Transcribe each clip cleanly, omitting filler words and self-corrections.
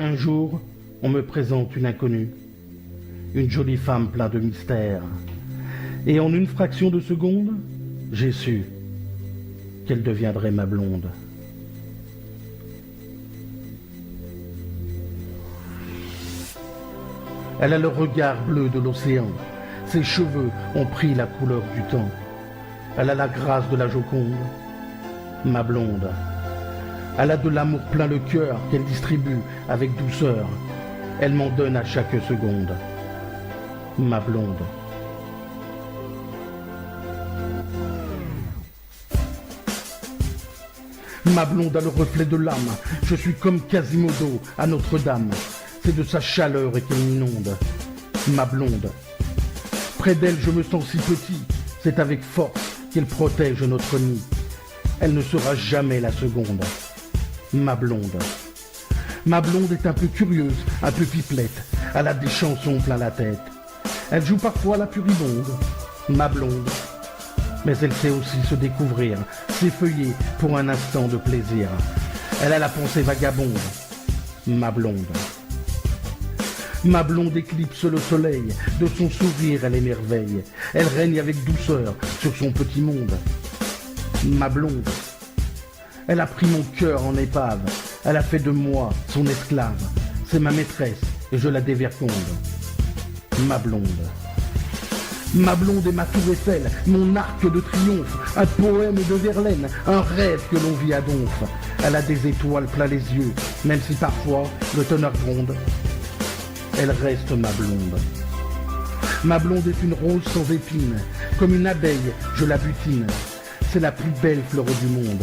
Un jour, on me présente une inconnue, une jolie femme pleine de mystère. Et en une fraction de seconde, j'ai su qu'elle deviendrait ma blonde. Elle a le regard bleu de l'océan. Ses cheveux ont pris la couleur du temps. Elle a la grâce de la Joconde, ma blonde. Elle a de l'amour plein le cœur qu'elle distribue avec douceur. Elle m'en donne à chaque seconde, ma blonde. Ma blonde a le reflet de l'âme. Je suis comme Quasimodo à Notre-Dame. C'est de sa chaleur qu'elle m'inonde, ma blonde. Près d'elle, je me sens si petit. C'est avec force qu'elle protège notre nid. Elle ne sera jamais la seconde, ma blonde. Ma blonde est un peu curieuse, un peu pipelette. Elle a des chansons plein la tête. Elle joue parfois la puribonde, ma blonde. Mais elle sait aussi se découvrir, s'effeuiller pour un instant de plaisir. Elle a la pensée vagabonde, ma blonde. Ma blonde éclipse le soleil, de son sourire elle émerveille. Elle règne avec douceur sur son petit monde, ma blonde. Elle a pris mon cœur en épave, elle a fait de moi son esclave. C'est ma maîtresse et je la dévergonde, ma blonde. Ma blonde est ma tour Eiffel, mon arc de triomphe, un poème de Verlaine, un rêve que l'on vit à Donf. Elle a des étoiles plein les yeux, même si parfois le tonnerre gronde. Elle reste ma blonde. Ma blonde est une rose sans épines, comme une abeille, je la butine. C'est la plus belle fleur du monde,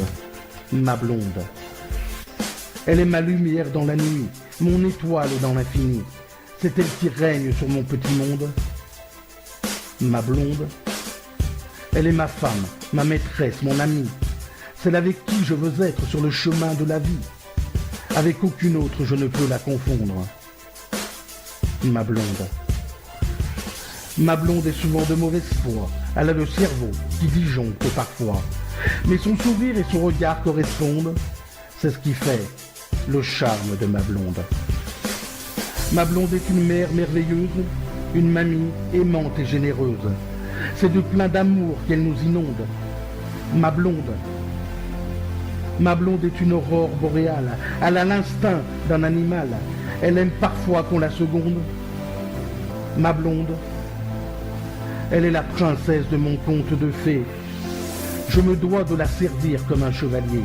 ma blonde. Elle est ma lumière dans la nuit, mon étoile dans l'infini. C'est elle qui règne sur mon petit monde, ma blonde. Elle est ma femme, ma maîtresse, mon amie. Celle avec qui je veux être sur le chemin de la vie. Avec aucune autre je ne peux la confondre, ma blonde. Ma blonde est souvent de mauvaise foi. Elle a le cerveau qui disjoncte parfois. Mais son sourire et son regard correspondent. C'est ce qui fait le charme de ma blonde. Ma blonde est une mère merveilleuse, une mamie aimante et généreuse. C'est de plein d'amour qu'elle nous inonde, ma blonde. Ma blonde est une aurore boréale. Elle a l'instinct d'un animal. Elle aime parfois qu'on la seconde, ma blonde. Elle est la princesse de mon conte de fées. Je me dois de la servir comme un chevalier.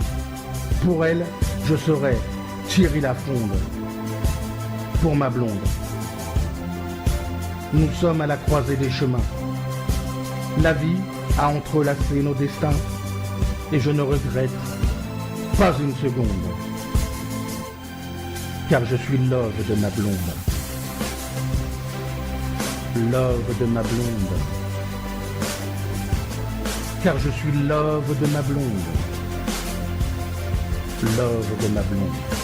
Pour elle, je serai Thierry Lafonde. Pour ma blonde. Nous sommes à la croisée des chemins. La vie a entrelacé nos destins et je ne regrette pas une seconde. Car je suis love de ma blonde. Love de ma blonde. Car je suis love de ma blonde. Love de ma blonde.